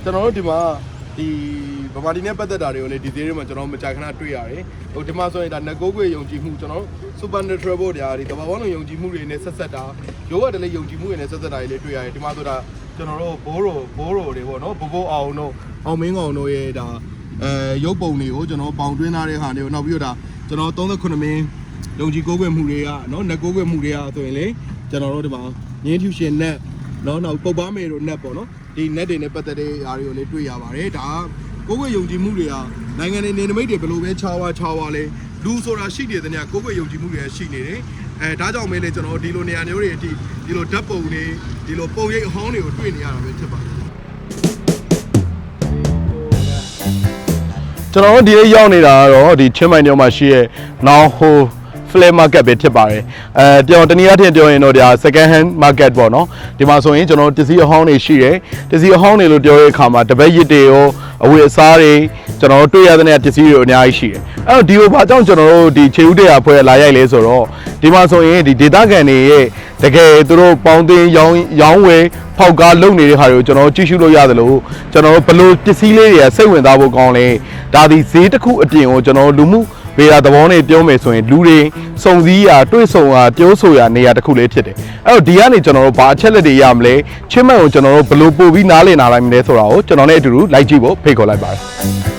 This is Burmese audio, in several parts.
ကျွန်တော်တို့ဒီမှာဒီဗမာပြည်နဲ့ပတ်သက်တာတွေကိုလည်းဒီသေးတွေမှာကျွန်တော်မကြာခဏတွေ့ရတယ်ဟိုဒီမှာဆိုရင်ဒါငကိုးကွေယုံကြည်မှုကျွန်တော် supernatural ဘို့တရားဒီတဘာဝလုံးယုံကြည်မှုတွေနဲ့ဆက်ဆက်တာရိုးရတလေးယုံကြည်မှုတွေနဲ့ဆက်ဆက်တာတွေလည်းတွေ့ရတယ်ဒီမှာဆိုတာကျွန်တော်တို့ဘိုးရိုတွေပေါ့နော်ဘိုးအောင်တို့အောင်မင်းကောင်တို့ရဲ့ဒါရုပ်ပုံတွေကိုကျွန်တော်ပေါင်တွင်းထားတဲ့ဟာတွေကိုနောက်ပြီးတော့ဒါကျွန်တော်39မင်းယုံကြည်ကိုးကွယ်မှုတွေကနော်ငကိုးကွယ်မှုတွေကဆိုရင်လေကျွန်တော်တို့ဒီမှာငင်းထူရှင်နဲ့နော်နောက်ပုတ်ပါမယ်တို့နဲ့ပေါ့နော်ဒီ net တွေနဲ့ပတ်သက်တဲ့အားတွေကိုလည်းတွေ့ရပါတယ်ဒါကိုယ်ွယ်ယုံကြည်မှုတွေကနိုင်ငံနေနေမိတ်တွေဘယ်လိုပဲခြားဝါလဲလူဆိုတာရှိနေတဲ့ညကိုယ်ွယ်ယုံကြည်မှုတွေရှိနေတယ်ဒါကြောင့်မဲလေကျွန်တော်ဒီလိုနေရာမျိုးတွေအထိဒီလိုဓာတ်ပုံတွေဒီလိုပုံရိပ်အဟောင်းတွေကိုတွေ့နေရတာပဲဖြစ်ပါတယ်ကျွန်တော်တို့ဒီရောက်နေတာကတော့ဒီချင်းမိုင်ကျောင်းမှာရှိရဲ့နောင်ဟိုflea market ပဲဖြစ်ပါတယ်ပြောင်းတနည်းအားဖြင့်ပြောရင်တော့ဒါ second hand market ပေါ့နော်ဒီမှာဆိုရင်ကျွန်တော်တစည်းအဟောင်းတွေရှိတယ်တစည်းအဟောင်းတွေလို့ပြောတဲ့အခါမှာတပတ်ရစ်တွေရောအဝတ်အစားတွေကျွန်တော်တို့တွေ့ရတဲ့ပစ္စည်းတွေအများကြီးရှိတယ်အဲ့တော့ဒီလိုဘာကြောင့်ကျွန်တော်တို့ဒီခြေဥတရားဖွဲ့လာရိုက်လဲဆိုတော့ဒီမှာဆိုရင်ဒီဒေသခံတွေရဲ့တကယ်သူတို့ပေါင်းတင်ရောင်းဝယ်ဖောက်ကားလုပ်နေတဲ့ဟာတွေကိုကျွန်တော်ကြည့်ရှုလို့ရတယ်လို့ကျွန်တော်တို့ဘလို့ပစ္စည်းလေးတွေကစိတ်ဝင်စားဖို့ကောင်းလဲဒါဒီဈေးတစ်ခုအပြင်ကိုကျွန်တော်လူမှုဗေဒသဘောနဲ့ပြောမယ်ဆိုရင်လူတွေစုံစည်းရာတွေ့ဆုံရာပြောဆိုရာနေရာတစ်ခုလေးဖြစ်တယ်အဲ့တော့ဒီကနေကျွန်တော်တို့ဘာအချက်လက်တွေရမလဲချင်းမှန်ကိုကျွန်တော်တို့ဘယ်လိုပို့ပြီးနားလည်နားလိုက်မလဲဆိုတာကိုကျွန်တော်နဲ့အတူတူလိုက်ကြည့်ဖို့ဖိတ်ခေါ်လိုက်ပါတယ်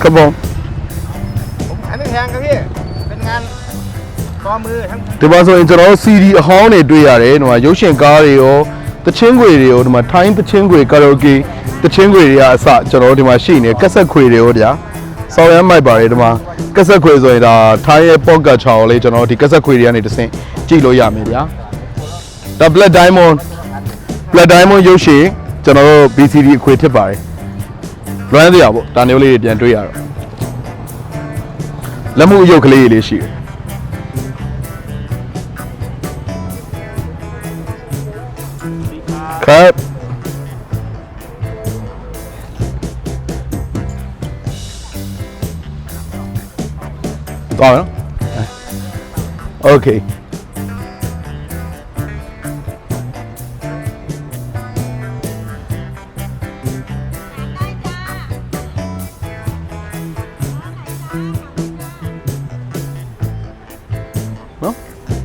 ครับผมอันนี้แทงครับพี่เป็นงานต่อมือทั้งဒီမှာဆိုရင်ကျွန်တော် CD အဟောင်းတွေတွေ့ရတယ်ဒီမှာရုပ်ရှင်ကားတွေရောတချင်းခွေတွေရောဒီမှာထိုင်းတချင်းခွေကာရာโอเกะတချင်းခွေတွေကအစကျွန်တော်ဒီမှာရှိနေကက်ဆက်ခွေတွေရောဗျာစောင်းရမ်းမိုက်ပါတယ်ဒီမှာကက်ဆက်ခွေဆိုရင်ဒါထိုင်းရဲ့ပေါ့ကတ်ချောင်းလေးကျွန်တော်ဒီကက်ဆက်ခွေတွေကနေတဆင့်ကြည့်လို့ရမယ်ဗျာဒါ Black Diamond ရုပ်ရှင်ကျွန်တော်တို့ BCD အခွေဖြစ်ပါတယ်လွမ်းစရာပေါ့ဒါမျိုးလေးတွေပြန်တွေ့ရတော့လက်မှုအယုတ်ကလေးလေးရှိတယ်ครับต่อเนาะโอเค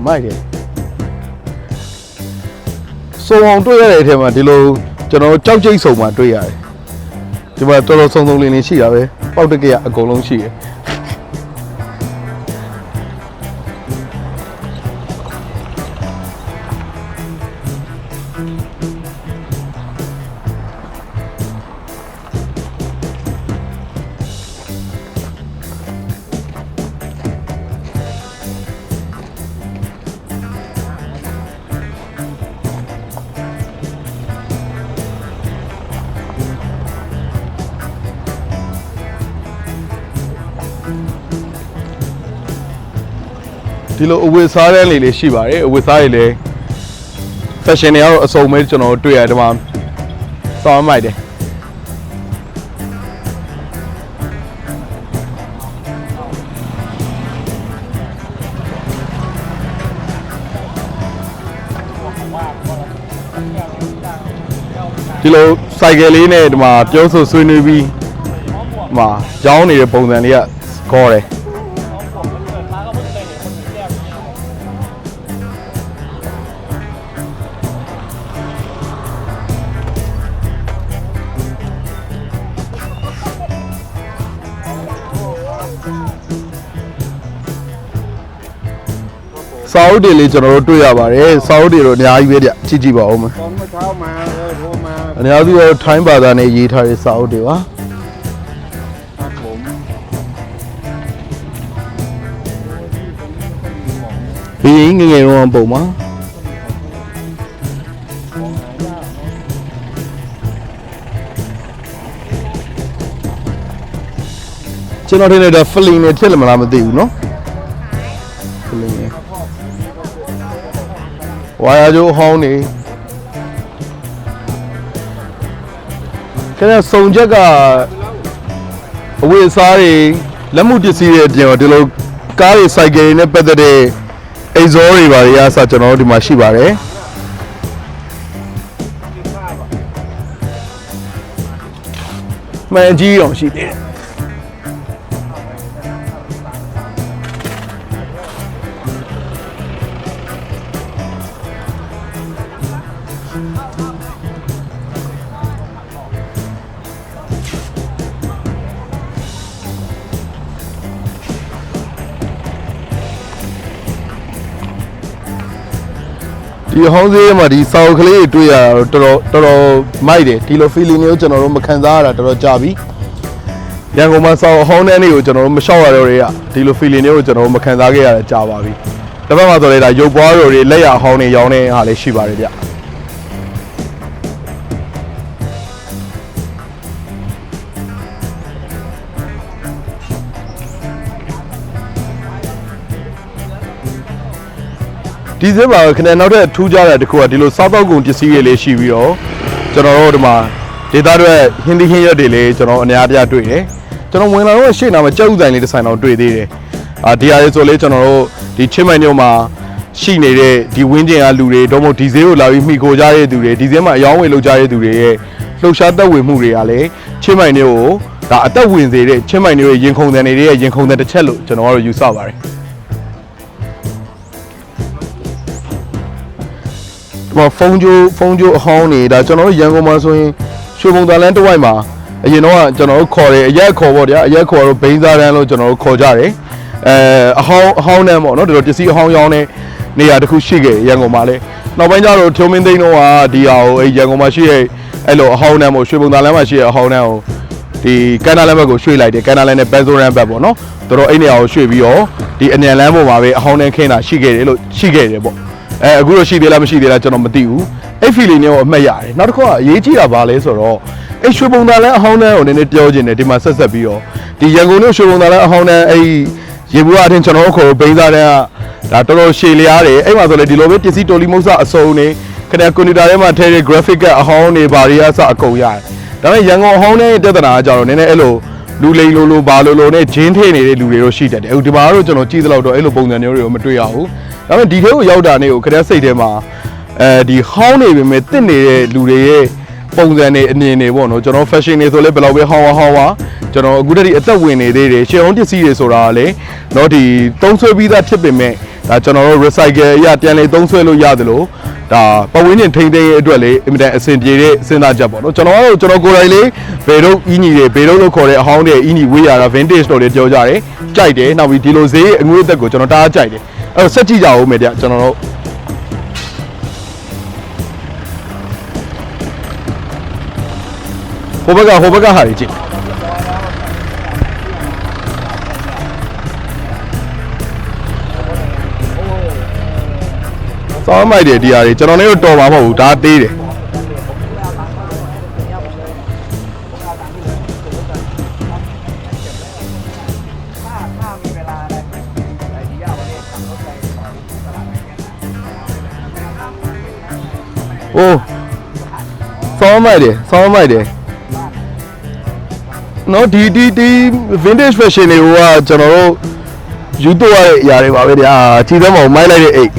မိုက်တယ်စုံအောင်တွေ့ရတဲ့အထက်မှာဒီလိုကျွန်တော်ကြောက်ကြိတ်စုံမှာတွေ့ရတယ်ဒီမှာတော်တော်စုံစုံလင်းလင်းရှိတာပဲပေါက်တကရအကုန်လုံးရှိတယ်ဒီလိုအဝတ်စားတဲ့လေလေးရှိပါတယ်အဝတ်စားတွေလည်း fashion တွေကတော့အစုံပဲကျွန်တော်တွေ့ရတယ်ဒီမှာစောင်းမိုက်တယ်ဒီလိုစိုက်ကယ်လေးနဲ့ဒီမှာပြောဆိုဆွေးနွေးပြီးဒီမှာရောင်းနေတဲ့ပုံစံလေးကခေါ်တယ်စာအုပ်တွေလေးကျွန်တော်တို့တွေ့ရပါတယ်စာအုပ်တွေတော့အများကြီးပဲကြည့်ကြည့်ပါဦးမယ်ตอนเมื่อเช้ามาโทรมา အများစုတော့ထိုင်းဘာသာနဲ့ရေးထားတဲ့စာအုပ်တွေပါครับผมဒီငငယ်တော့ပုံမှာကျွန်တော်ထင်တယ်ဒါဖလင်နဲ့ထည့်လမလားမသိဘူးเนาะဖလင်နဲ့ဝါယာကျိုးဟောင်းနေ ခင်ဗျစုံချက်ကအဝေးစားတွေလက်မှုပစ္စည်းတွေအပြင်တော့ဒီလိုကားတွေစိုက်ကယ်တွေနဲ့ပတ်သက်တဲ့အိတ်ဇောတွေပါတွေအားစကျွန်တော်တို့ဒီမှာရှိပါတယ်မှန်ကြီးအောင်ရှိသေးတယ်ဒီဟောင်းသေးမှာဒီစာအုပ်ကလေးတွေတွေ့ရတာတော့တော်တော်မိုက်တယ်ဒီလို feeling မျိုးကျွန်တော်တို့မခံစားရတာတော်တော်ကြာပြီရန်ကုန်မှာစာအုပ်ဟောင်းတဲ့နေ့ကိုကျွန်တော်တို့မလျှောက်ရတော့တွေကဒီလို feeling မျိုးကိုကျွန်တော်တို့မခံစားခဲ့ရတာကြာပါပြီတစ်ဖက်မှာဆိုလေဒါရုပ်ပွားတွေလက်ရဟောင်းတွေရောင်းတဲ့ဟာလေးရှိပါတယ်ဗျဒီစက်မှာခဏနောက်ထပ်ထူးခြားတဲ့တစ်ခုကဒီလိုစားတောက်ကုန်ပစ္စည်းတွေလေးရှိပြီးတော့ကျွန်တော်တို့ဒီမှာဒေတာတွေဟင်းသီးဟင်းရွက်တွေလေးကျွန်တော်အများပြတွေ့တယ်ကျွန်တော်ဝင်လာတော့ရှေ့နာမှာကြောက်ဥဆိုင်လေးတစ်ဆိုင်တော့တွေ့သေးတယ်ဒီဟာလေးဆိုလေကျွန်တော်တို့ဒီချင်းမိုင်မြို့မှာရှိနေတဲ့ဒီဝင်းကျင်ကလူတွေတော့မဟုတ်ဒီဈေးကိုလာပြီးမှီခိုကြတဲ့သူတွေဒီဈေးမှာအယောင်းဝယ်လုပ်ကြတဲ့သူတွေရဲ့လှုပ်ရှားသက်ဝင်မှုတွေကလည်းချင်းမိုင်မြို့ကိုဒါအသက်ဝင်စေတဲ့ချင်းမိုင်မြို့ရဲ့ရင်ခုန်တဲ့နေတဲ့ရင်ခုန်တဲ့တစ်ချက်လို့ကျွန်တော်တို့ယူဆပါတယ်ဖုန်းကြိုးအဟောင်းနေတာကျွန်တော်တို့ရန်ကုန်မှာဆိုရင်ရွှေဘုံသာလန်းတစ်ဝိုက်မှာအရင်တော့ကျွန်တော်တို့ခေါ်တယ်အရက်ခေါ်ပေါ့ဗျာအရက်ခေါ်တော့ဘိန်းစားတန်းလို့ကျွန်တော်တို့ခေါ်ကြတယ်အဟောင်းတန်းပေါ့နော်ဒီလိုပစ္စည်းအဟောင်းရောင်းတဲ့နေရာတစ်ခုရှိခဲ့ရန်ကုန်မှာလေနောက်ပိုင်းကျတော့ထုံမင်းသိန်းတော့ဒီဟာကိုရန်ကုန်မှာရှိရဲ့အဲ့လိုအဟောင်းတန်းပေါ့ရွှေဘုံသာလန်းမှာရှိရဲ့အဟောင်းတန်းကိုဒီကန်နာလန်းဘက်ကိုရွှေ့လိုက်တယ်ကန်နာလန်းနဲ့ပန်းစိုးရန်ဘက်ပေါ့နော်တို့အဲ့နေရာကိုရွှေ့ပြီးတော့ဒီအမြန်လန်းပေါ်မှာပဲအဟောင်းတန်းခင်းတာရှိခဲ့တယ်ပေါ့အခုတော့ရှိသေးလားမရှိသေးလားကျွန်တော်မသိဘူးအဲ့ feeling မျိုးအမှတ်ရတယ်နောက်တစ်ခုကအရေးကြီးတာဘာလဲဆိုတော့အဲ့ရွှေဘုံသာလန်းအဟောင်းတန်းကိုနည်းနည်းပြောချင်တယ်ဒီမှာဆက်ပြီးတော့ဒီရန်ကုန်မြို့ရွှေဘုံသာလန်းအဟောင်းတန်းအဲ့ရေဘူးအထင်ကျွန်တော်တို့ခေါ်ဘိန်းစားတန်းကဒါတော်တော်ရှည်လျားတယ်အဲ့မှာဆိုလေဒီလိုပဲပစ္စည်းတော်လီမုတ်ဆအစုံနေခဏကွန်ပျူတာထဲမှာထည့်တဲ့ graphic ကအဟောင်းနေဘာတွေအစအကုန်ရတယ်ဒါပေမဲ့ရန်ကုန်အဟောင်းတန်းရဲ့ပြဿနာကကြတော့နည်းနည်းအဲ့လိုလူလိန်လိုဘာလိုနဲ့ဂျင်းထည့်နေတဲ့လူတွေတော့ရှိတတ်တယ်အခုဒီမှာတော့ကျွန်တော်ကြည့်သလောက်တော့အဲ့လိုပုံစံမျိုးတွေကိုမတွေ့ရဘူးဒါပေမဲ့ဒီထဲကိုရောက်တာနေကိုခရက်စိတ်ထဲမှာဒီဟောင်းနေပေမဲ့တစ်နေတဲ့လူတွေရဲ့ပုံစံတွေအမြင်တွေပေါ့နော်ကျွန်တော် fashion တွေဆိုလဲဘယ်လောက်ပဲဟောင်းကျွန်တော်အခုတည်းအသက်ဝင်နေသေးတယ်ရှေ့အောင်ပစ္စည်းတွေဆိုတာကလေနော်ဒီသုံးဆွဲပြီးသားဖြစ်ပေမဲ့ဒါကျွန်တော်တို့ recycle အရာပြန်လေသုံးဆွဲလို့ရတယ်လို့ဒါပတ်ဝန်းကျင်ထိန်းသိမ်းရေးအတွက်လေအင်မတန်အဆင်ပြေတဲ့စဉ်းစားချက်ပေါ့နော်ကျွန်တော်ကိုယ်တိုင်လေးဘယ်တော့အီးညီတွေဘယ်တော့လို့ခေါ်တဲ့အဟောင်းတွေအီးညီဝေးရတာ vintage တော့တွေပြောကြတယ်ကြိုက်တယ်နောက်ပြီးဒီလိုဈေးအငွေ့အသက်ကိုကျွန်တော်တအားကြိုက်တယ်အဲ့တော့ဆက်ကြည့်ကြအောင်မယ်ဗျကျွန်တော်တို့ဟိုဘက်ကဟာတွေကြည့်စောင်းမိုက်တယ်ဒီဟာတွေကျွန်တော်လည်းတော်မှာမဟုတ်ဘူးဒါသေးတယ်အိုးစောင်းမိုက်တယ်နော်ဒီ vintage fashion တွေကကျွန်တော်တို့ယူတော့ရတဲ့အရာတွေပါပဲဗျာခြေသမောင်မိုက်လိုက်တဲ့အိတ်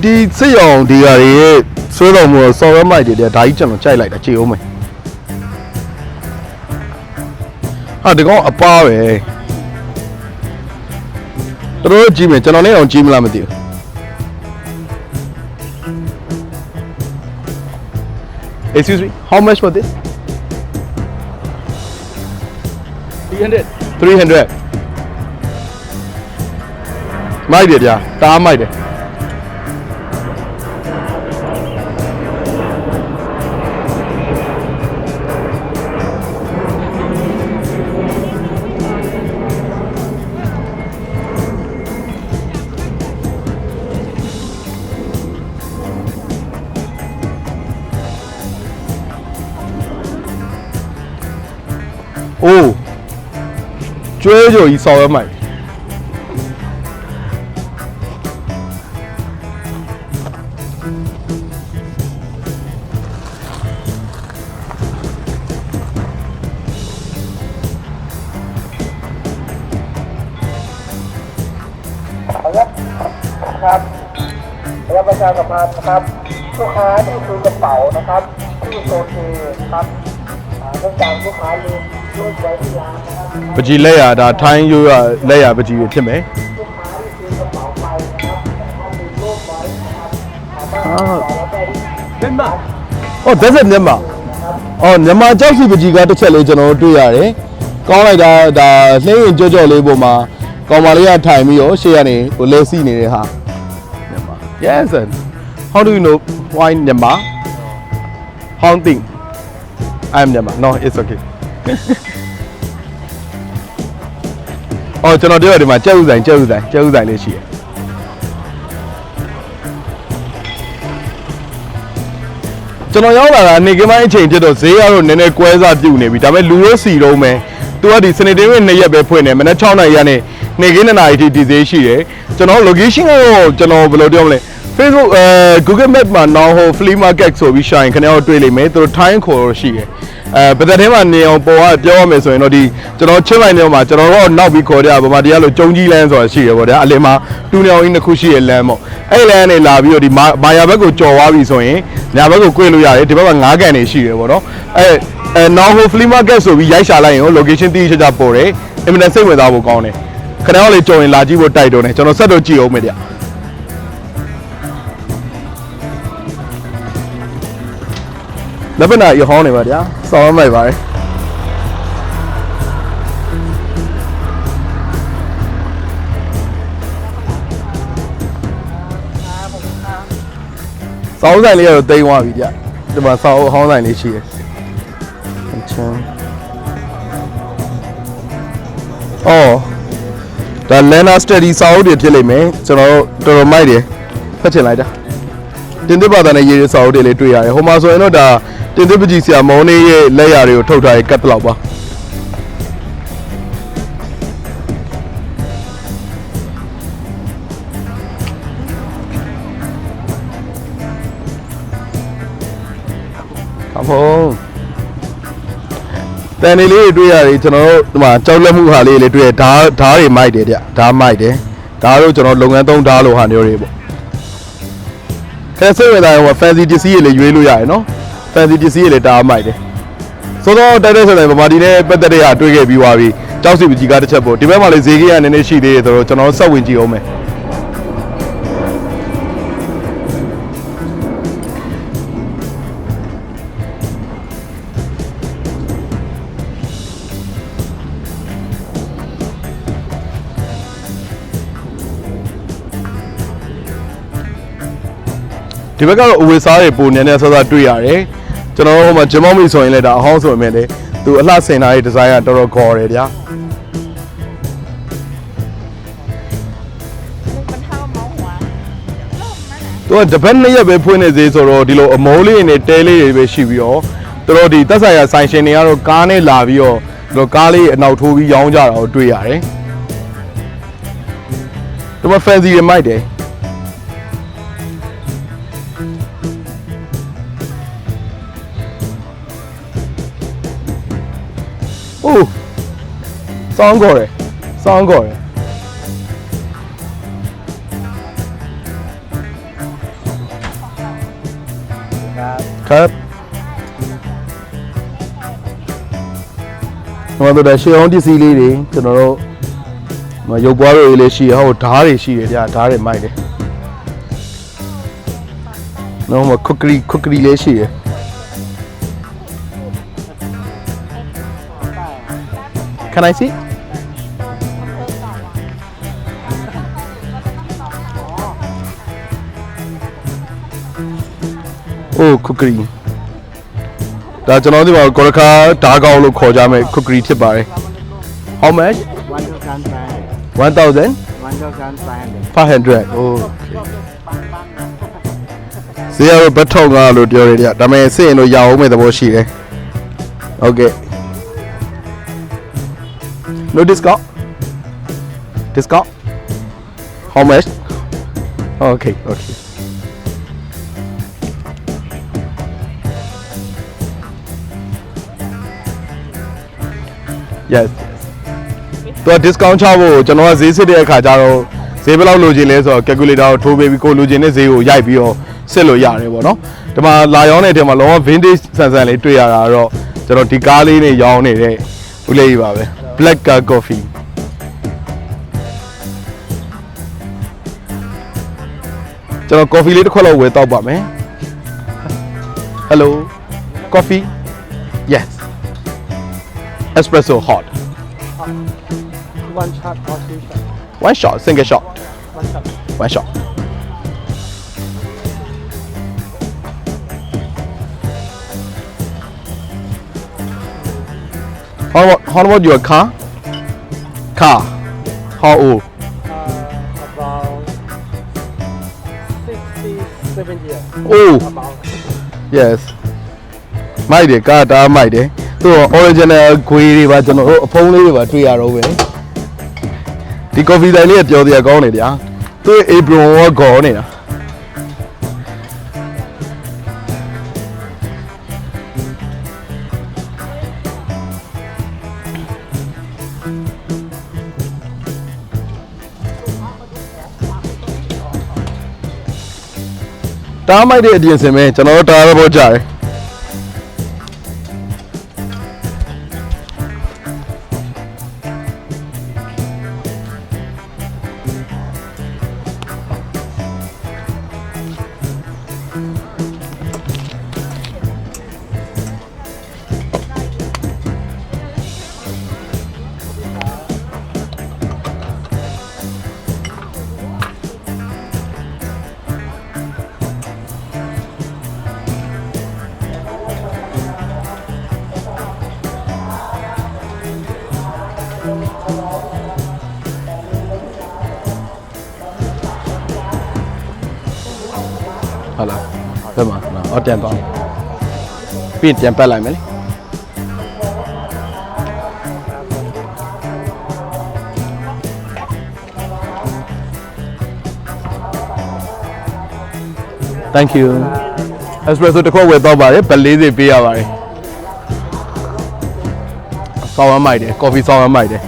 ဒီစစ်ရောင်ဒီဟာတွေရဲ့ဆွဲတော်မူဆော်ရမိုက်တွေဒါကြီးကျွန်တော်ကြိုက်လိုက်တာကြည့်အောင်မယ်ဟာဒီကောင်အပါပဲတော်ကြည့်မယ်ကျွန်တော်လည်းအောင်ကြည့်မလားမသိဘူး Excuse me how much for this 300မိုက်တယ်ဗျာတားမိုက်တယ် ကျွဲကြိုကြီးဆော်ရမိုက်ครับแล้วประชาสัมพันธ์นะครับลูกค้าที่คือกระเป๋านะครับที่โซเทครับเนื่องจากลูกค้าลืมรูปไว้ที่ร้านนะครับ ပကြီးလက်ရဒါထိုင်းရိုးရလက်ရပကြီးဖြစ်မယ် ลูกค้าที่คือกระเป๋าไปนะครับถ้าลืมรูปไว้นะครับเป็นแบบ ဟောဒါဆက်မြန်မာအော်မြန်မာကြောက်စီပကြီးကတစ်ချက်လေးကျွန်တော်တို့တွေ့ရတယ်ကောင်းလိုက်တာဒါလှင်းရင်ကြောကြောလေးပုံမှာကောင်မလေးကထိုင်ပြီးတော့ရှေ့ကနေဟိုလဲစီနေတဲ့ဟာမြန်မာ Yes and how do you know why Myanmar haunting I'm Myanmar no it's okay အော်ကျွန်တော်တို့ဒီမှာကြက်ဥဆိုင်လေးရှိတယ်ကျွန်တော်ရောက်လာတာနေကမိုင်းအချိန်ဖြစ်တော့ဈေးကတော့နည်းနည်းကွဲစားပြုတ်နေပြီဒါပေမဲ့လူရိုးစီတော့မယ်သူကဒီစနေတင်းရဲ့2ရက်ပဲဖွင့်တယ်မနက်6နာရီကနေနေကင်း2နာရီထိဒီဈေးရှိတယ်ကျွန်တော် location ကိုကျွန်တော်ဘယ်လိုပြောမလဲ Facebook Google Map မှာ now ဟို flea market ဆိုပြီးရှာရင်ခင်ဗျားတို့တွေ့လိမ့်မယ်သူတို့ time ခေါ်လို့ရှိတယ်ဘယ်တဲ့ထဲမှာနေအောင်ပေါ်ကပြောရမယ်ဆိုရင်တော့ဒီကျွန်တော်ချင်းလိုက်နေမှာကျွန်တော်တို့နောက်ပြီးခေါ်ကြဗမာတရားလို့ကျုံကြီးလန်းဆိုတာရှိရပေါ့ဗျာအလင်းမှာတူနေအောင်ကြီးတစ်ခုရှိရလမ်းပေါ့အဲ့လမ်းနဲ့လာပြီးတော့ဒီမာယာဘက်ကိုကြော်သွားပြီဆိုရင်ညာဘက်ကို꿰လို့ရတယ်ဒီဘက်က9ကန်နေရှိတယ်ပေါ့နော်now ဟို flea market ဆိုပြီးရိုက်ရှာလိုက်ရင် location တိကျကျပေါ်တယ်အင်မတန်စိတ်ဝင်စားဖို့ကောင်းတယ်ခင်ဗျားတို့လေကြော်ရင်လာကြည့်ဖို့တိုက်တော့တယ်ကျွန်တော်ဆက်တော့ကြည့်အောင်မယ်ဗျလက်ပနာရဟောင်းနေပါဗျာစောင်းမိုက်ပါတယ်စောင်းဆိုင်လေးကတော့တိမ်သွားပြီဗျဒီမှာစောင်းဟောင်းဆိုင်လေးရှိတယ်အချမ်းအော်ဒါ Lena Study စောင်းတွေဖြစ်လိမ့်မယ်ကျွန်တော်တို့တော်တော်မိုက်တယ်ဖတ်ချင်လိုက်တာတင်သစ်ဘာသာနဲ့ရေးရစောင်းတွေလေးတွေ့ရတယ်ဟိုမှာဆိုရင်တော့ဒါတင်သစ်ပကြီးဆရာမောင်လေးရဲ့လက်ရာတွေကိုထုတ်ထားတဲ့ကတ်တလောက်ပါဟုတ်တန်နေလေးတွေတွေ့ရတယ်ကျွန်တော်တို့ဒီမှာကြောက်လက်မှုဟာလေးတွေ့ရဓာတ်တွေမိုက်တယ်ဗျဓာတ်မိုက်တယ်ဒါတို့ကျွန်တော်လုပ်ငန်းသုံးဓာတ်လိုဟာမျိုးတွေပေါ့ခဲစိတ်ဝင်စားဟို fancy ပစ္စည်းတွေလည်းရွေးလို့ရတယ်နော် fancy ပစ္စည်းတွေလည်းတားမိုက်တယ်ဆိုတော့တိုက်တဲ့ဆိုရင်ဗမာပြည်နဲ့ပတ်သက်တဲ့ဟာတွေ့ခဲ့ပြီးသွားပြီကြောက်စီပကြီးကတစ်ချက်ပေါ့ဒီဘက်မှာလည်းဈေးကြီးကနည်းနည်းရှိသေးတယ်ဆိုတော့ကျွန်တော်ဆက်ဝင်ကြည့်အောင်မယ်ဒီဘက်ကတော့အဝေစားတွေပုံနေနေဆောတွေ့ရတယ်ကျွန်တော်ဟိုမှာဂျင်မောက်မီဆိုရင်လည်းဒါအဟောင်းဆိုရင်လည်းသူအလှဆင်ထားတဲ့ဒီဇိုင်းကတော်တော်ခေါ်တယ်ဗျာသူကတပတ်2ရက်ပဲဖွင့်နေသေးဆိုတော့ဒီလိုအမိုးလေးနဲ့တဲလေးတွေပဲရှိပြီးတော့သူတို့ဒီသက်ဆိုင်ရာဆိုင်ရှင်တွေကတော့ကားနဲ့လာပြီးတော့ဒီလိုကားလေးအနောက်ထိုးပြီးရောင်းကြတာကိုတွေ့ရတယ်ဒီမှာ fancy တွေမိုက်တယ်စောင်းခေါ်တယ်ครับဟိုတော့ရှေးအောင်ပစ္စည်းလေးတွေကျွန်တော်တို့ရုပ်ပွားတွေလေးရှိရဟိုဓားတွေရှိတယ်ဗျာဓားတွေမိုက်တယ်နော်မခွကရီလေးရှိတယ်Can I see? Oh, cookery. ဒါကျွန်တော်ဒီမှာကော်ရခါဓာတ်ကောင်းလို့ခေါ်ကြမယ် cookery ဖြစ်ပါတယ် How much? 1,000. 500. Oh. ဈေးကတော့ဘတ်ထောင်ကလို့ပြောရတယ်ဒါပေမဲ့စစ်ရင်တော့ရအောင်မဲ့သဘောရှိတယ် Okay. No discount? discount how much okay okay yes သူက discount ချဖို့ကျွန်တော်ကဈေးစစ်တဲ့အခါကျတော့ဈေးဘယ်လောက်လိုချင်လဲဆိုတော့ calculator ကိုထိုးပေးပြီးကိုလိုချင်တဲ့ဈေးကိုရိုက်ပြီးတော့စစ်လို့ရတယ်ပေါ့နော်ဒီမှာလာရောင်းတဲ့အထက်မှာလုံးဝ vintage ဆန်ဆန်လေးတွေ့ရတာတော့ကျွန်တော်ဒီကားလေးနဲ့ရောင်းနေတဲ့ဦးလေးကြီးပါပဲ black car coffee ကျွန်တော် coffee လေးတစ်ခွက်လောက်ဝယ်တောက်ပါမယ် hello coffee yes espresso hot one shot or two shot one shot single shot one shot one shot how about your car how old about 67 years oh about yes မိုက်တယ်ကားတားမိုက်တယ်သူက original ခွေးတွေပါကျွန်တော်တို့အဖုံးလေးတွေပါတွေ့ရတော့ပဲဒီ coffee ဆိုင်လေးကပြောတရားကောင်းနေဗျာသူ့ apron ကဂေါ်နေတာတားမိုက်တဲ့အပြင်စင်ပဲကျွန်တော်တို့တားရဖို့ကြတယ်ဟုတ်လားဘယ်မှာအော်တန်သွားပြီးပြန်ပတ်လိုက်မယ်လေ Thank you espresso တစ်ခွက်ဝယ်တော့ပါတယ်ဗ40ပေးရပါတယ်ဆောင်းဝမ်းမိုက်တယ် coffee ဆောင်းဝမ်းမိုက်တယ်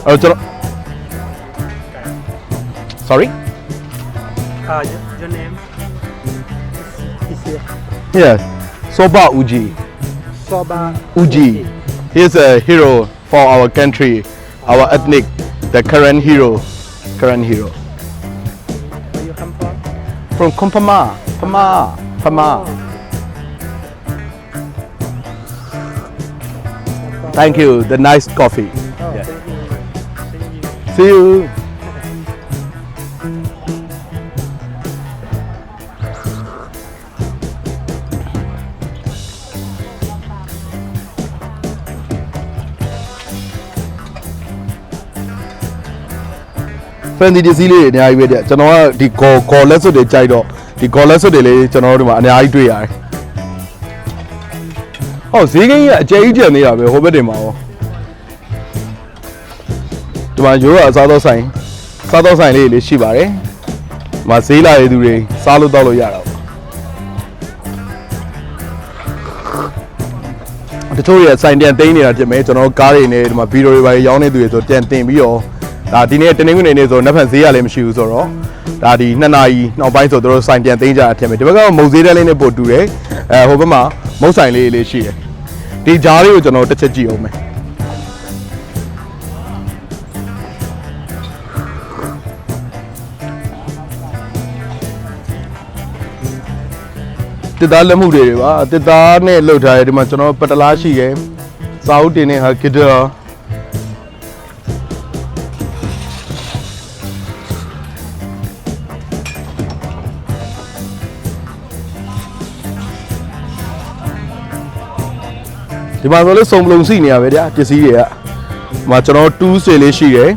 အဲ့တော့ Sorry? Your name is here. Yes. Soba Uji. Soba Uji. He is a hero for our country, our ethnic, the current hero. Where you come from? From Kumpama. Pama. Thank you. The nice coffee. Oh, Yeah. thank you. See you. Fancy ပစ္စည်းလေးတွေအများကြီးပဲတဲ့ကျွန်တော်ကဒီကော်လက်စွပ်တွေကြိုက်တော့ဒီကော်လက်စွပ်တွေလေးကျွန်တော်တို့ဒီမှာအများကြီးတွေ့ရတယ်။ဟောဈေးကိန်းကြီးကအကျယ်ကြီးကျန်နေတာပဲဟိုဘက်တင်မှာရောဒီမှာရိုးရအစားသောက်ဆိုင်လေးရှိပါတယ်။ဒီမှာဈေးလာတဲ့သူတွေစားလို့တောက်လို့ရတာပေါ့။တချို့ရဲ့ဆိုင်ပြန်သိမ်းနေတာဖြစ်မယ်ကျွန်တော်ကားတွေနဲ့ဒီမှာဗီဒီယိုတွေပါရောင်းနေသူတွေဆိုပြန်တင်ပြီးတော့ဒါဒီနေ့တနင်္ဂနွေနေ့ဆိုနှစ်ဖက်ဈေးရလည်းမရှိဘူးဆိုတော့ဒါဒီ2နာရီနောက်ပိုင်းဆိုတို့ဆိုင်ပြန်သိမ်းကြတာထင်မယ်ဒီဘက်ကမုတ်ဈေးတဲလေးနဲ့ပို့တူတယ်ဟိုဘက်မှာမုတ်ဆိုင်လေးရှိတယ်ဒီကြားလေးကိုကျွန်တော်တစ်ချက်ကြည့်အောင်မယ်တစ်သားလက်မှုတွေပါတစ်သားနဲ့လှုပ်ထားတယ်ဒီမှာကျွန်တော်ပတလားရှိတယ်စာအုပ်တင်တဲ့ဟာကစ်တာဒီမှာဆိုလို့စုံလုံးစီနေရပဲဗျာပစ္စည်းတွေကဒီမှာကျွန်တော်2ဆွေလေးရှိတယ်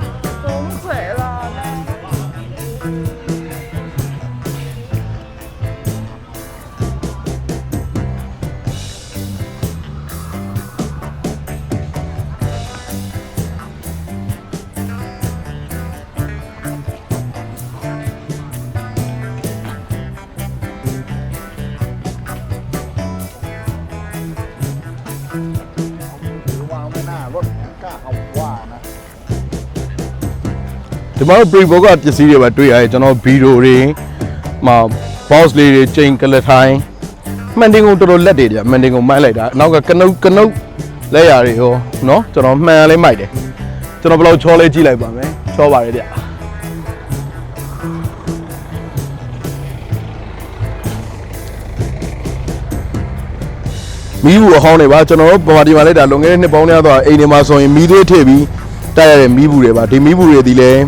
ဒီမှာ pre-book ကပစ္စည်းတွေပဲတွေ့ရတယ်ကျွန်တော်ဗီဒီယိုတွေမှာ box လေးတွေချိန်ကလထိုင်းမှန်တင်ကုန်တော်တော်လက်တွေကြာမှန်တင်ကုန်မိုက်လိုက်တာနောက်ကကနုတ်လက်ရာတွေဟောနော်ကျွန်တော်မှန်လေးမိုက်တယ်ကျွန်တော်ဘယ်လောက်ချောလေးကြည့်လိုက်ပါမယ်ချောပါတယ်ဗျမီးဘူးအဟောင်းတွေပါကျွန်တော်တို့ဗမာပြည်မှာလိုက်တာလုံခဲ့တဲ့နှစ်ပေါင်းများစွာအိမ်တွေမှာဆိုရင်မီးသွေးထည့်ပြီးတိုက်ရတဲ့မီးဘူးတွေပါဒီမီးဘူးတွေဒီလည်း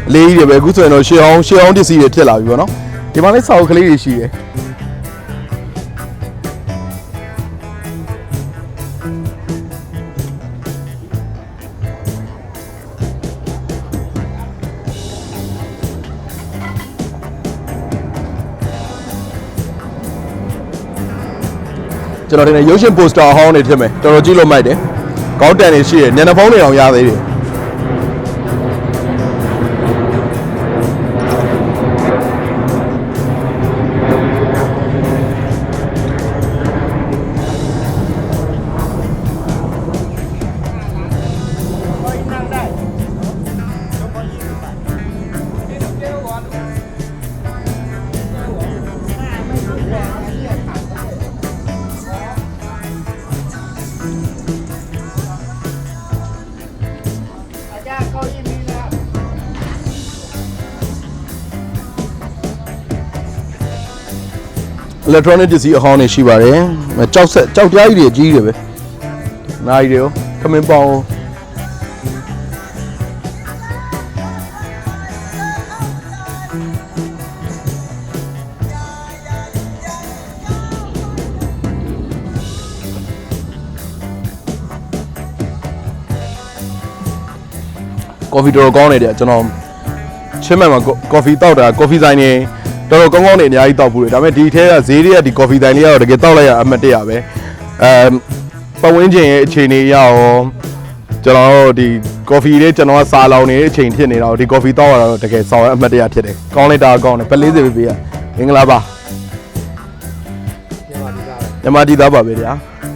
အလေးကြီးတွေပဲအခုဆိုရင်တော့ရှေးအောင်ပစ္စည်းတွေဖြစ်လာပြီပေါ့နော်ဒီမှာလည်းစာအုပ်ကလေးတွေရှိတယ်ကျွန်တော်ဒီနေ့ရုပ်ရှင်ပိုစတာအဟောင်းတွေဖြစ်မယ်တော်တော်ကြည့်လို့မိုက်တယ်ခေါင်းတန်တွေရှိတယ်ညနေဖုံးတွေအောင်ရသေးတယ်electronic ပစ္စည်းအဟောင်းတွေရှိပါတယ်ကြောက်ကြားကြီးတွေအကြီးတွေပဲနိုင်တွေရောခမင်းပေါင်းကော်ဖီတော်ကောင်းနေတယ်ကျွန်တော်ချင်းမှန်မှာကော်ဖီတောက်တာကော်ဖီဆိုင်နေတော်တော်ကောင်းနေအများကြီးတောက်ဘူးလေဒါပေမဲ့ဒီထဲကဈေးတွေကဒီကော်ဖီဆိုင်လေးကတော့တကယ်တောက်လိုက်ရအမှတ်တရပဲပတ်ဝန်းကျင်ရဲ့အခြေအနေရရောကျွန်တော်တို့ဒီကော်ဖီလေးကျွန်တော်ကစားလောင်နေတဲ့အချိန်ဖြစ်နေတာဒီကော်ဖီတောက်ရတော့တကယ်ဆောင်ရအမှတ်တရဖြစ်တယ်ကောင်းလိုက်တာကောင်းတယ်ပဲ40ပေးပေးရမင်္ဂလာပါမြန်မာပြည်သားပါပဲဗျာ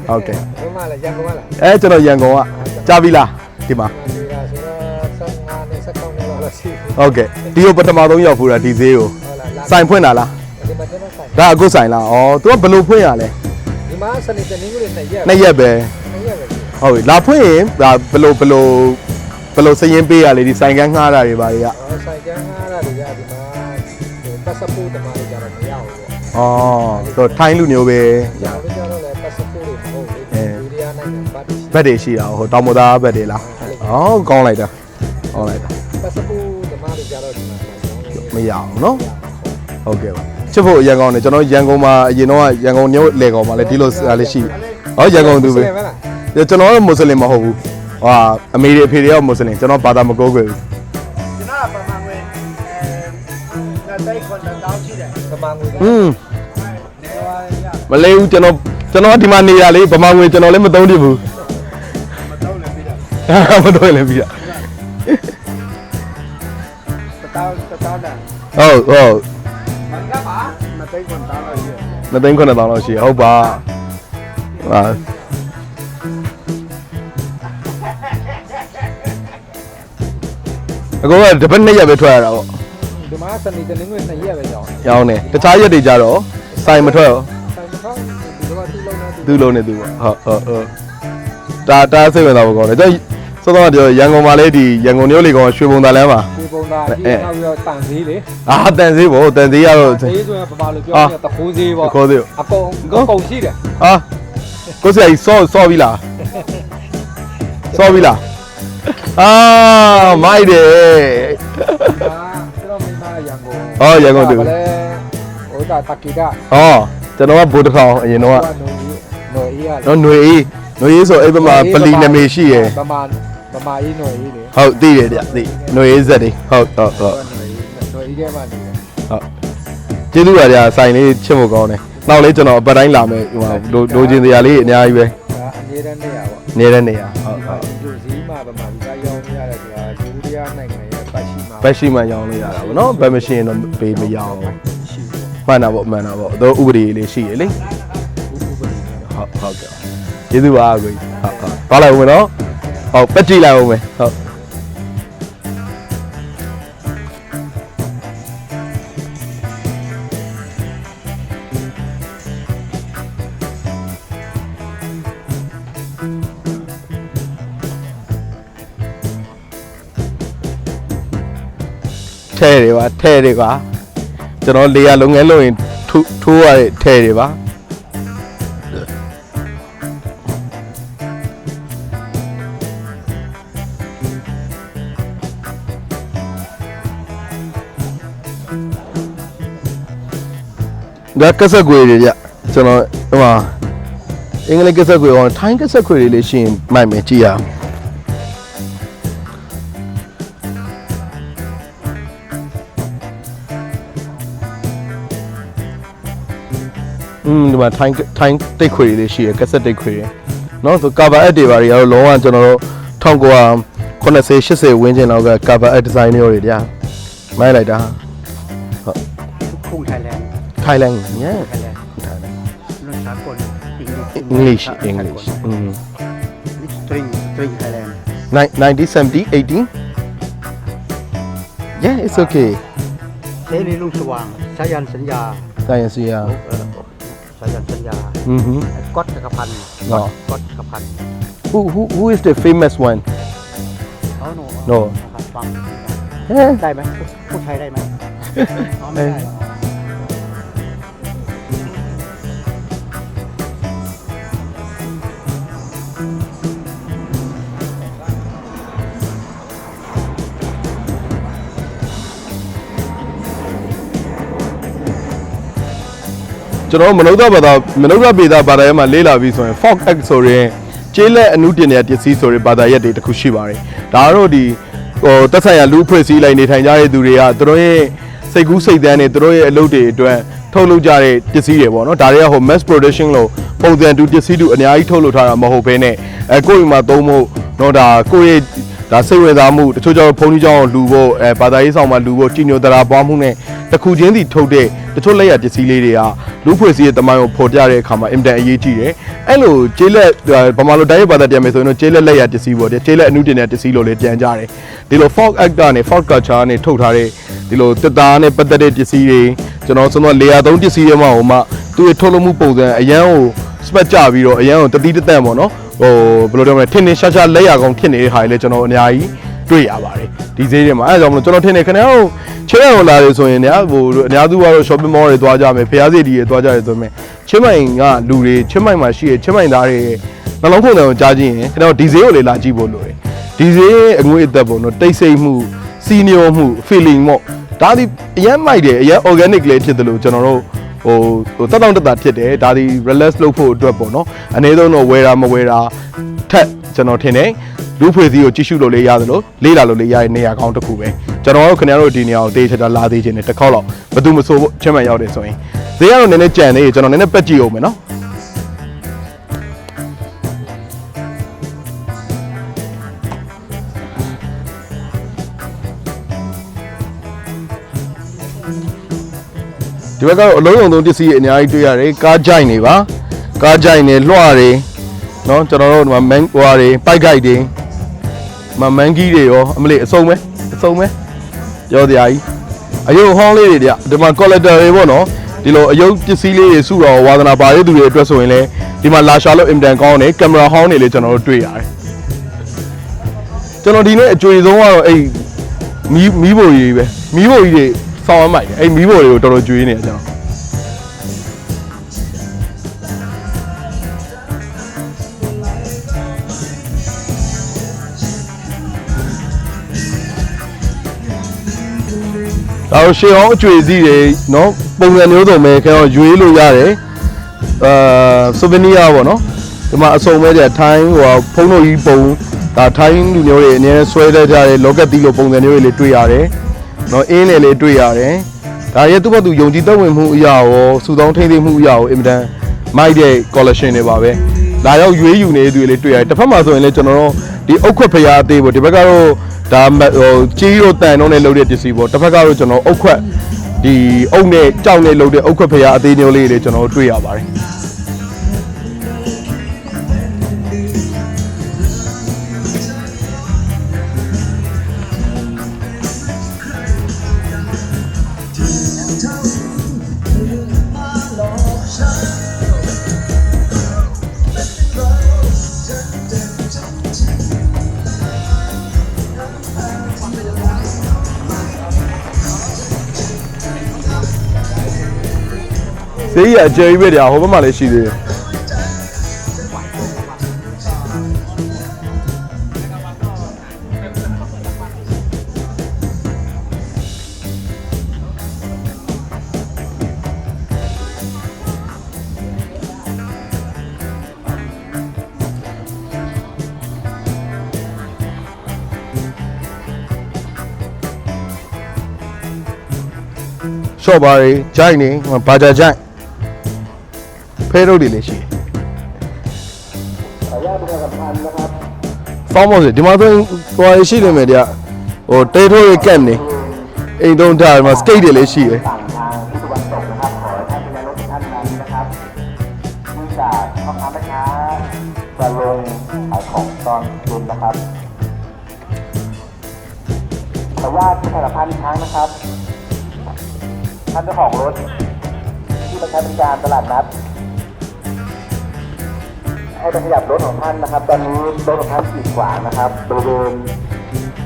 ဟုတ်ကဲ့ဘယ်မှာလဲရန်ကုန်ကလားကျွန်တော်ရန်ကုန်ကကြားပြီလားဒီမှာဟုတ်ကဲ့ဒီကိုပထမဆုံးရောက်ဖူးတာဒီဈေးကိုဆိုင်ဖွင့်တာလားဒါအခုဆိုင်လားဩ तू ကဘယ်လိုဖွင့်ရလဲဒီမှာစနေတနင်္ဂနွေ2ရက်ပဲဟုတ်ပြီလာဖွင့်ရင်ဒါဘယ်လိုစရင်ပေးရလဲဒီဆိုင်ကန်းငှားတာတွေပါတွေကဆိုင်ကန်းငှားတာတွေကဒီမှာပတ်စပို့တမားတွေကြတော့မရဘူးပေါ့ထိုင်းလူမျိုးပဲရအောင်ကြတော့လဲပတ်စပို့တွေမဟုတ်ဘူးဒီရီယာနိုင်ငံဘတ်တွေရှိတာဟိုတောင်မသားဘတ်တွေလားကောင်းလိုက်တာပတ်စပို့တမားတွေကြတော့ဒီမှာမရအောင်နော်ဟုတ်ကဲ့ပါချစ်ဖို့ရန်ကုန်နေကျွန်တော်ရန်ကုန်မှာအရင်တော့ရန်ကုန်မြို့လေကောင်မှာလည်းဒီလိုလေးရှိဟောရန်ကုန်သူပဲကျွန်တော်မွတ်စလင်မဟုတ်ဘူးဟာအမေတွေအဖေတွေကမွတ်စလင်ကျွန်တော်ဘာသာမကိုးကွယ်ဘူးကျွန်တော်ကပမာငွေတိုက်ခွန်တောင်းရှိတယ်ပမာငွေမလေးဘူးကျွန်တော်ဒီမှာနေရလေပမာငွေကျွန်တော်လည်းမသုံးဖြစ်ဘူးမသုံးလည်းပြီးတာမသုံးလည်းပြီးတာဟုတ်မသိန်းခွန်းတောင်းလောက်ရှိရဟုတ်ပါဟာအကောကတပတ်2ရက်ပဲထွက်ရတာပေါ့ဒီမှာစနေတနင်္ဂနွေ2ရက်ပဲရောင်းတယ်တခြားရက်တွေကြတော့စိုင်မထွက်ရောစိုင်မထွက်ဒီလိုသူပေါ့ဟုတ်တာစိတ်ဝင်စားဖို့ကောင်းတယ်ကျွန်တော်စောစောကပြောရန်ကုန်မှာလေဒီရန်ကုန်မြို့လေကောင်ရွှေဘုံသာလမ်းမှာရွှေဘုံသာဒီနောက်ပြီးတော့တန်သေးလေတန်သေးပေါ့တန်သေးရတော့သေးဆိုရင်ဘာလို့ပြောလဲတခိုးသေးပေါ့တခိုးသေးအကုန်ရှိတယ်ကိုစရိုက်စောပြီလားစောပြီလားမိုက်တယ်ကျွန်တော်မိမရန်ကုန်ရန်ကုန်တူဟိုတာတက်ကီတာကျွန်တော်ကဘိုးတစ်ထောင်အရင်တော့ຫນွေအေးရတယ်ຫນွေအေးဆိုအဲ့ဘက်မှာပလီနမေရှိရယ်ဗမာအေးຫນွေအေးလေဟုတ်သိတယ်ဗျသိຫນွေအေးဇက်တွေဟုတ်ຫນွေအေးထဲမှာနေတယ်ဟုတ်ကျေးဇူးပါဗျာဆိုင်လေးချစ်ဖို့ကောင်းတယ်နောက်လေးကျွန်တော်အပတ်တိုင်းလာမယ်ဟိုလိုချင်စရာလေးအများကြီးပဲအနည်းတန်းနေရပေါ့အနည်းတန်းနေရဟုတ်ဒီဈေးမှာဗမာပြည်ကရောင်းရတယ်ဆိုတာဂျူရီးယားနိုင်ငံရဲ့ပတ်ရှိမှရောင်းလို့ရတာပေါ့နော်ဘယ်မရှင်းတော့ပေးမရအောင်မှန်တာပေါ့တော့ဥပဒေလေးရှိရလေဟုတ်ကဲ့ကျေးဇူးပါကိုဟုတ်သွားလိုက်ဦးမယ်နော်ဟုတ်ပတ်ကြည့်လိုက်ဦးမယ်ဟုတ် ထဲတွေပါထဲတွေပါကျွန်တော်လေယာလုပ်ငန်းလုပ်ရင်ထိုးရတဲ့ထဲတွေပါဒါကဆက်ခွေတွေကြကျွန်တော်ဟိုမှာအင်္ဂလိပ်ကဆက်ခွေအောင်ထိုင်းကဆက်ခွေတွေလေးရှိရင်မိုက်မယ်ကြည့်ရအောင်ဒီမှာထိုင်းတိတ်ခွေလေးရှိရကဆက်တိတ်ခွေတွေเนาะဆို cover art တွေပါတွေကတော့လုံးဝကျွန်တော်တို့1980 80ဝန်းကျင်လောက်က cover art design တွေကြာမိုက်လိုက်တာဟုတ် Khung Thailand Thailand yeah Thailand Thailand รุ่นสากล English String Thailand 1970 18 yeah it's okay เสรีรุ่งสว่างสายันสัญญา science yeah สายันสัญญา ก๊อตจักรพันธ์ no ก๊อตจักรพันธ์ who is the famous one No ฟัง yeah ได้ไหมพูดไทยได้ไหมไม่ได้ ကျွန်တော်မနုဿဘာသာပေသာဘာသာရဲ့မှာလေးလာပြီးဆိုရင် folk act ဆိုရင်ကျေးလက်အမှုတင်တဲ့ပစ္စည်းဆိုရင်ဘာသာရက်တွေတစ်ခုရှိပါတယ်ဒါကတော့ဒီတက်ဆိုင်ရာလူအဖွဲ့အစည်းလိုက်နေထိုင်ကြတဲ့သူတွေကသူတို့ရဲ့စိတ်ကူးစိတ်သန်းတွေသူတို့ရဲ့အလုပ်တွေအတွက်ထုတ်လုပ်ကြတဲ့ပစ္စည်းတွေပေါ့နော်ဒါတွေကmass production လို့ပုံစံတူပစ္စည်းတူအများကြီးထုတ်လုပ်ထားတာမဟုတ်ဘဲနဲ့ကိုယ့်အိမ်မှာသုံးဖို့တော့ဒါကိုယ့်ရဲ့ဒါစိတ်ဝင်စားမှုတချို့ကျတော့ဘုန်းကြီးကျောင်းကိုလူဖို့ဘာသာရေးဆောင်မှာလူဖို့ကြီးညိုတရာပွားမှုနဲ့တစ်ခုချင်းစီထုတ်တဲ့တချို့လက်ရပစ္စည်းလေးတွေကလူဖွဲ့စည်းရဲ့တမိုင်းကိုဖော်ပြတဲ့အခါမှာအင်တန်အရေးကြီးတယ်အဲ့လိုကျေးလက်ဗမာလိုတိုင်းဘာသာပြန်မယ်ဆိုရင်တော့ကျေးလက်လက်ရပစ္စည်းပေါ့ကျေးလက်အမှုတင်တဲ့ပစ္စည်းလို့လည်းပြန်ကြတယ်ဒီလို folk actor နဲ့ folk culture နဲ့ထုတ်ထားတဲ့ဒီလိုတက်သားနဲ့ပတ်သက်တဲ့ပစ္စည်းတွေကျွန်တော်ဆိုတော့လေယာသုံးပစ္စည်းတွေမှာဟိုမှသူ့ရဲ့ထုတ်လုပ်မှုပုံစံအရန်ကို spec ကြပြီးတော့အရန်ကိုတတိတသက်ပေါ့နော်ဟိုဘယ်လိုပြောမလဲထင်းထင်းရှားရှားလက်ရကောင်ဖြစ်နေတဲ့ဟာတွေလည်းကျွန်တော်အများကြီးတွေ့ရပါတယ်ဒီဈေးတွေမှာအဲဒါကြောင့်မလို့ကျွန်တော်ထင်တယ်ခင်ဗျားတို့ချဲအောင်လာတယ်ဆိုရင်လည်းဟိုအများစုကတော့ shopping mall တွေသွားကြမယ်ဖျားစီတီတွေသွားကြတယ်ဆိုပေမဲ့ချင်းမိုင်ကလူတွေချင်းမိုင်မှာရှိတဲ့ချင်းမိုင်သားတွေနှလုံးခုန်တယ်ကိုကြားကြည့်ရင်ခင်ဗျားတို့ဒီဈေးကိုလေလာကြည့်ဖို့လိုတယ်ဒီဈေးအငွေအသက်ပေါ့နော်တိတ်ဆိတ်မှုစီနီယိုမှု feeling ပေါ့ဒါဒီအရန်မိုက်တယ်အရန် organic လေးဖြစ်တယ်လို့ကျွန်တော်တို့ဟိုတက်တောင့်တက်တာဖြစ်တယ်ဒါဒီ relax လုပ်ဖို့အတွက်ပေါ့နော်အနည်းဆုံးတော့ဝယ်တာမဝယ်တာထက်ကျွန်တော်ထင်တယ်လူဖွဲ့စည်းကိုကြည့်ရှုလို့လေးရတယ်လို့လေးလာလို့လေးရတဲ့နေရာကောင်းတစ်ခုပဲကျွန်တော်တို့ခင်ဗျားတို့ဒီနေရာကိုတေးချာချာလာသေးခြင်းနဲ့တစ်ခေါက်လောက်ဘယ်သူမဆိုချင်းမှန်ရောက်တယ်ဆိုရင်ဈေးကတော့နည်းနည်းကြံနေကျွန်တော်နည်းနည်းပက်ကြည့်အောင်မယ်နော်ဒီဘက်ကတော့အလုံးစုံသုံးပစ္စည်းအများကြီးတွေ့ရတယ်ကားကြိုက်နေပါကားကြိုက်နေလွှတွေနော်ကျွန်တော်တို့ဒီမှာမန်ဟွာတွေပိုက်ဂိုက်တွေမန်ကြီးတွေရောအမလေးအစုံပဲပြောစရာကြီးအယုတ်ဟောင်းလေးတွေဒီမှာ collector တွေပေါ့နော်ဒီလိုအယုတ်ပစ္စည်းလေးတွေစုတော့ဝါသနာပါတဲ့သူတွေအတွက်ဆိုရင်လည်းဒီမှာလာရှာလို့အင်တန်ကောင်းတယ်ကင်မရာဟောင်းတွေလည်းကျွန်တော်တို့တွေ့ရတယ်ကျွန်တော်ဒီနေ့အကြွေဆုံးကတော့အဲ့မီးဘိုကြီးပဲမီးဘိုကြီးတွေဆောင်းရမိုက်တယ်အဲ့မီးဘိုတွေကိုတော်တော်ကြွေးနေတယ်ကျွန်တော်ဒါရှေးအောင်အကျွေစီးတွေနော်ပုံစံမျိုးစုံပဲခင်ဗျာရွေးလို့ရတယ်souvenir ပေါ့နော်ဒီမှာအစုံပဲတဲ့ထိုင်းဟိုဖုန်းတို့ကြီးပုံဒါထိုင်းလူမျိုးတွေအများဆွဲတတ်ကြတဲ့လောကက်တီလိုပုံစံမျိုးတွေလေးတွေ့ရတယ်နော်အင်းလေးတွေ့ရတယ်ဒါရဲ့သူ့ဘက်သူယုံကြည်သက်ဝင်မှုအရာရောစုဆောင်းထိန်းသိမ်းမှုအရာရောအင်မတန်မိုက်တဲ့ collection တွေပါပဲဒါရောက်ရွေးယူနေသူတွေလေးတွေ့ရတယ်တစ်ဖက်မှာဆိုရင်လည်းကျွန်တော်တို့ဒီအုတ်ခွက်ဖျားအသေးပေါ့ဒီဘက်ကတော့ဒါဟိုကြီးတို့တန်တော့နဲ့လုပ်တဲ့ပစ္စည်းပေါ့တစ်ဖက်ကတော့ကျွန်တော်အုတ်ခွက်ဒီအုတ်နဲ့ကြောက်နဲ့လုပ်တဲ့အုတ်ခွက်ဖျားအသေးမျိုးလေးတွေကျွန်တော်တို့တွေ့ရပါတယ် ဈေးကြီးအကျယ်ကြီးပဲတရားဟိုဘက်မှာလည်းရှိသေးတယ်ရှော့ပါရီဂျိုင်းနေဘာဂျာဂျိုင်းဖဲတို့တွေလည်းရှိတယ်စောင်းမို့ဒီမှာဆိုသွားရရှိနေမယ်တရားဟိုတေးထိုးရဲ့ကက်နေအိမ်သုံးထားဒီမှာစကိတ်တွေလည်းရှိတယ် ต่างทางที่ตะวันตกนะครับขอให้ท่านเป็นรถท่านนั้นนะครับเนื่องจากพ่อค้าแม่ค้าจะลงขายของตอนเย็นนะครับขออนุญาตประชาสัมพันธ์อีกครั้งนะครับท่านเจ้าของรถที่ประชาบริการตลาดนัดให้ไปขยับรถของท่านนะครับตอนนี้รถของท่านขีดขวางนะครับบริเวณ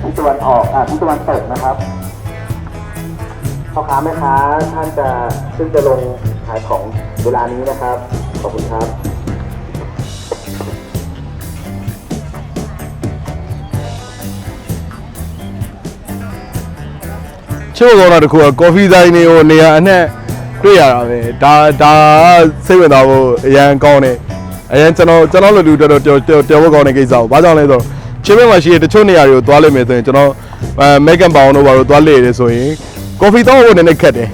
ที่ตะวันออกที่ตะวันตกนะครับพ่อค้าแม่ค้าท่านจะซึ่งจะลงขายของเวลานี้นะครับขอบคุณครับ ချို့ကတော့တခုကော်ဖီဆိုင်တွေကိုနေရာအနှံ့တွေ့ရတာပဲဒါစိတ်ဝင်စားဖို့အရန်ကောင်းတယ်အရန်ကျွန်တော်လူတော်ဖို့ကောင်းတဲ့ကိစ္စကိုဘာကြောင့်လဲဆိုတော့ချင်းမဲမှာရှိတဲ့တချို့နေရာတွေကိုသွားလိမ့်မယ်ဆိုရင်ကျွန်တော်မေကန်ပေါင်တို့ဘာလို့သွားလေတယ်ဆိုရင်ကော်ဖီတောင်းဖို့နည်းနည်းခက်တယ်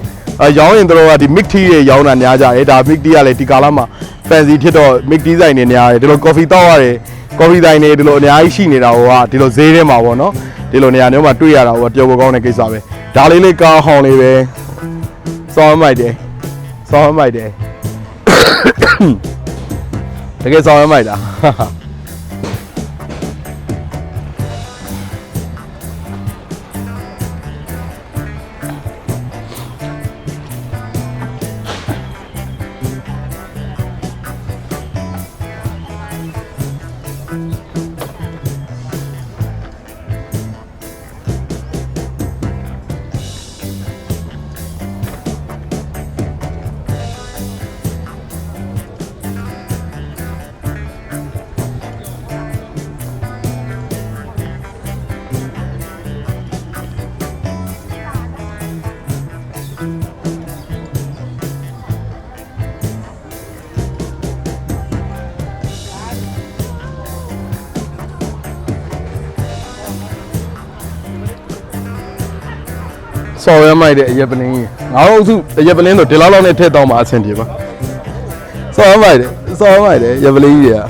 ရောင်းရင်တို့ကဒီ mix tea တွေရောင်းတာများကြတယ်ဒါ mix tea ကလည်းဒီကာလမှာ fancy ဖြစ်တော့ mix tea ဆိုင်တွေများတယ်ဒီလိုကော်ဖီတောင်းရတယ်ကော်ဖီဆိုင်တွေဒီလိုအများကြီးရှိနေတာဟိုကဒီလိုဈေးထဲမှာပေါ့နော်ဒီလိုနေရာမျိုးမှာတွေ့ရတာဟိုကပျော်ဖို့ကောင်းတဲ့ကိစ္စပဲဒါလေးကားဟောင်းလေးပဲစောင်းမိုက်တယ်တကယ်စောင်းမိုက်တာစော်ရမိုက်တဲ့အရက်ပလင်းကြီးငါတို့စုအရက်ပလင်းဆိုဒီလောက်နဲ့ထည့်တော့မှအဆင်ပြေပါစော်ရမိုက်တယ်ရက်ပလင်းကြီးတွေ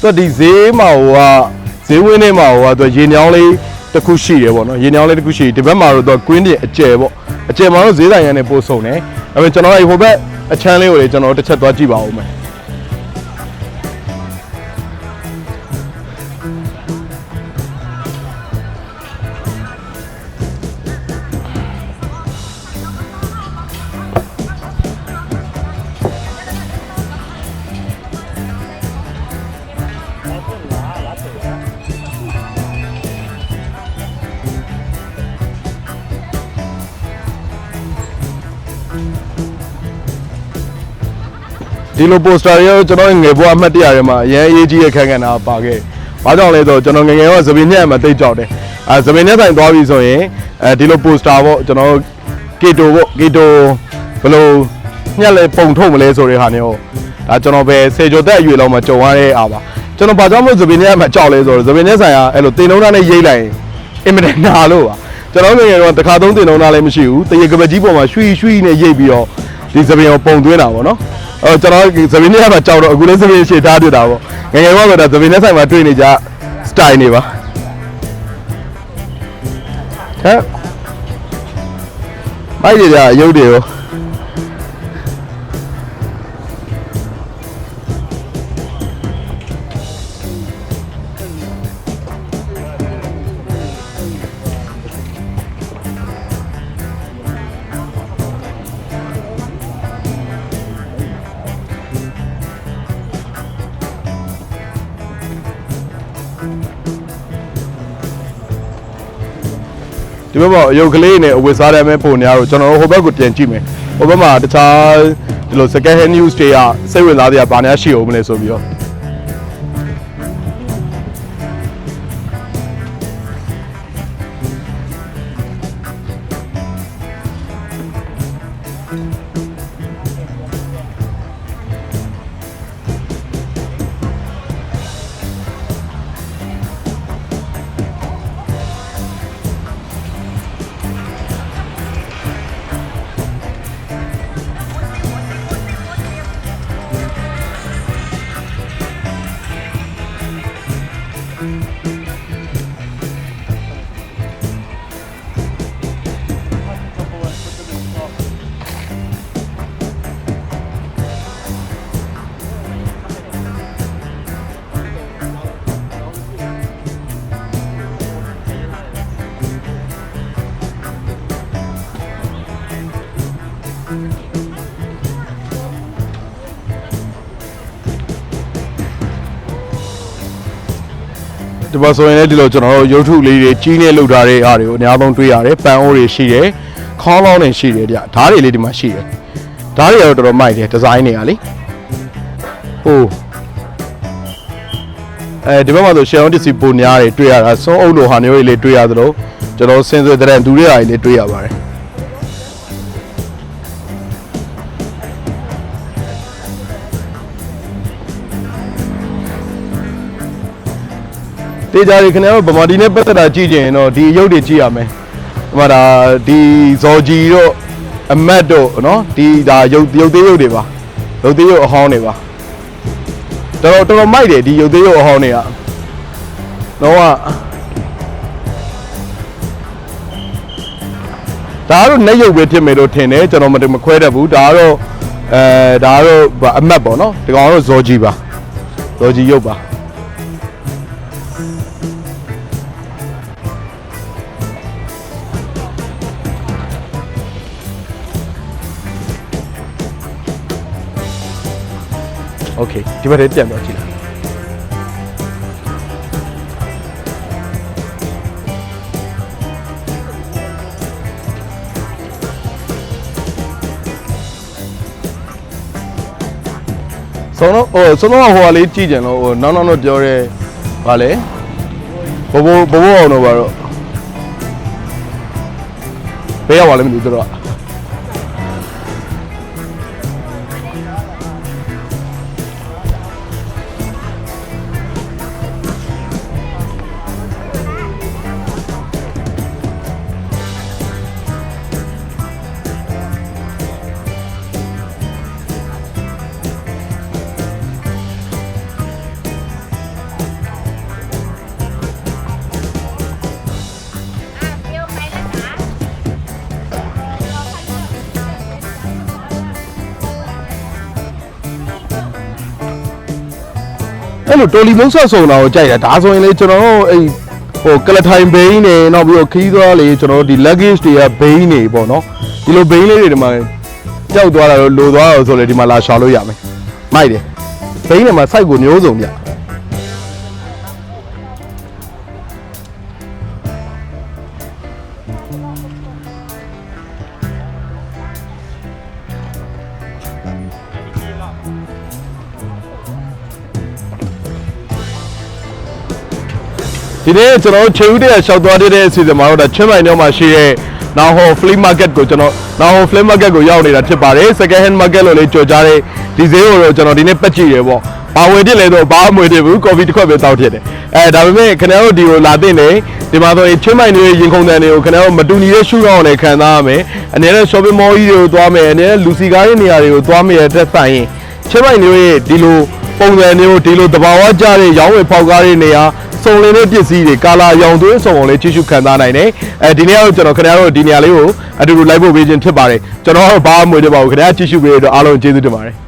ကဒီဈေးမှာဟိုကဈေးဝင်းထဲမှာဟိုကသူရေညောင်းလေးတစ်ခုရှိတယ်ပေါ့နော်ရေညောင်းလေးတစ်ခုရှိဒီဘက်မှာတော့သူကွင်းပြင်အကျယ်ပေါ့အကျယ်မှာတော့ဈေးဆိုင်ရနေပို့ဆုံးတယ်ဒါပေမဲ့ကျွန်တော်ဟိုဘက်အချမ်းလေးကိုလေကျွန်တော်တစ်ချက်သွားကြည့်ပါဦးမယ်ဒီလိုပိုစတာတွေကျွန်တော်ငယ်ဘွားအမှတ်တရတွေမှာအရင်အရေးကြီးတဲ့ခန်းကဏ္ဍပါခဲ့။ဘာကြောင့်လဲဆိုတော့ကျွန်တော်ငယ်ကသပင်ညက်မှာတိတ်ကြောက်တယ်။သပင်ညက်ဆိုင်သွားပြီဆိုရင်ဒီလိုပိုစတာပေါ့ကျွန်တော်ကီတိုဘယ်လိုညက်လဲပုံထုတ်မလဲဆိုတဲ့ဟာမျိုးဒါကျွန်တော်ပဲစေကျော်သက်အရွယ်လောက်မှာကြုံရတဲ့အားပါ။ကျွန်တော်ဘာကြောင့်မို့သပင်ညက်မှာကြောက်လဲဆိုတော့သပင်ညက်ဆိုင်ကအဲ့လိုတင်လုံးသားနဲ့ရိတ်လိုက်အင်မတန်နာလို့ပါ။ကျွန်တော်ငယ်ကတော့တစ်ခါသုံးတင်လုံးသားလည်းမရှိဘူး။တရေကပကြီးပေါ်မှာရွှီနဲ့ရိတ်ပြီးတော့ဒီသပင်ကိုပုံသွင်းတာပေါ့နော်။ကျွန်တော်သပင်းနဲ့မှာကြောက်တော့အခုလည်းသပင်းရှေ့ထားတွေ့တာပေါ့ငယ်ငယ်ကတော့သပင်းနဲ့ဆိုင်မှာတွေ့နေကြစတိုင်တွေပါဟဲ့မိုက်ရကြရုပ်တွေရော ဒီဘက်မှာအယုတ်ကလေးနဲ့အဝတ်စားတဲ့မဲ့ပုံများတော့ကျွန်တော်တို့ဟိုဘက်ကိုပြန်ကြည့်မယ်ဟိုဘက်မှာတခြားဒီလို second hand news တွေကစိတ်ဝင်စားစရာဘာများရှိအောင်မလဲဆိုပြီးတော့ဒီမှာဆိုရင်လည်းဒီလိုကျွန်တော်တို့ရုပ်ထုလေးတွေကြီးနေလောက်ထားတဲ့အားတွေကိုအများဆုံးတွေ့ရတယ်ပန်အိုးတွေရှိတယ်ခေါင်းလောင်းတွေရှိတယ်ဗျဓာတ်တွေလေးဒီမှာရှိတယ်ဓာတ်တွေကတော့တော်တော်မိုက်တယ်ဒီဇိုင်းတွေကလေဟိုဒီဘက်မှာဆိုရှယ်အောင်တစ်စီပုံများတွေတွေ့ရတာစွန်းအုပ်လိုဟာမျိုးတွေလေးတွေ့ရသလိုကျွန်တော်စင်စွဲတဲ့ဒူတွေအားတွေလေးတွေ့ရပါတယ်တေးကြရခင်ဗျားတို့ဗမာဒီနဲ့ပတ်သက်တာကြည့်ကြရင်တော့ဒီရုပ်တွေကြည့်ရမယ်ဒီမှာဒါဒီဇော်ကြီးတို့အမတ်တို့နော်ဒီဒါရုပ်သေးရုပ်တွေပါရုပ်သေးရုပ်အဟောင်းတွေပါတော်တော်မိုက်တယ်ဒီရုပ်သေးရုပ်အဟောင်းတွေကတော့ဒါကတော့နှက်ရုပ်ပဲဖြစ်မယ်လို့ထင်တယ်ကျွန်တော်မခွဲတတ်ဘူးဒါကတော့ဒါကတော့အမတ်ပေါ့နော်ဒီကောင်ကတော့ဇော်ကြီးပါဇော်ကြီးရုပ်ပါโอเคဒီဘက်ထဲပြန်တော့ကြည့်လိုက်ဆုံးတော့ဟိုလေးကြည့်ကြလို့ဟိုနောက်တော့ပြောရဲဗာလေဘဘအောင်တော့ဗာတော့ဘယ်ရောက်ပါလဲမသိဘူးတော့အဲ့လိုတော်လီမုန်းဆော့ဆုံတာကိုကြိုက်တာဒါဆိုရင်လေကျွန်တော်တို့အဲ့ဟိုကလထိုင်ဘိန်းနေနောက်ပြီးတော့ခီးသွားလေကျွန်တော်တို့ဒီ luggage တွေကဘိန်းနေပေါ့နော်ဒီလိုဘိန်းလေးတွေဒီမှာကြောက်သွားတာတော့လိုသွားတော့ဆိုလေဒီမှာလာရှာလို့ရမယ်မိုက်တယ်ဘိန်းတွေမှာ site ကိုမျိုးစုံပြဒီနေ့ကျွန်တော်ခြေဦးတရရှောက်သွားတဲ့အစီအစဉ်မှာတော့ချင်းမိုင်မြို့မှာရှိတဲ့နောင်ဟို flea market ကိုကျွန်တော်နောင်ဟို flea market ကိုရောက်နေတာဖြစ်ပါတယ် second hand market လို့လေးကြော်ကြားတဲ့ဒီဈေးကိုတော့ကျွန်တော်ဒီနေ့ပတ်ကြည့်ရပေါ့ဘာဝယ်ဖြစ်လဲတော့ဘာမှမဝယ်ဖြစ်ဘူး coffee တစ်ခွက်ပဲတောက်ဖြစ်တယ်ဒါပေမဲ့ခင်ဗျားတို့ဒီကိုလာတဲ့နေဒီမှာဆိုရင်ချင်းမိုင်တွေရင်ခုန်တန်တွေကိုခင်ဗျားတို့မတူညီတဲ့ရှူတောင်းနဲ့ခံစားရမယ်အနေနဲ့ shopping mall ကြီးတွေကိုသွားမယ်အနေနဲ့လူစီကားရဲ့နေရာတွေကိုသွားမယ်တဲ့ဆိုင်ရင်ချင်းမိုင်တွေရဲ့ဒီလိုပုံစံမျိုးဒီလိုတဘာဝကြတဲ့ရောင်းဝယ်ဖောက်ကားတွေနေရာစုံလင်းတဲ့ပစ္စည်းတွေကာလာရောင်သွင်းစုံအောင်လေးကြည့်ရှုခံစားနိုင်တယ်ဒီနေ့ကတော့ကျွန်တော်ခင်ဗျားတို့ဒီနေရာလေးကိုအတူတူလိုက်ဖို့ပေးခြင်းဖြစ်ပါတယ်ကျွန်တော်ကတော့ဘာမှမွေးတပါဘူးခင်ဗျားကြည့်ရှုပေးရတော့အားလုံးကျေးဇူးတင်ပါတယ်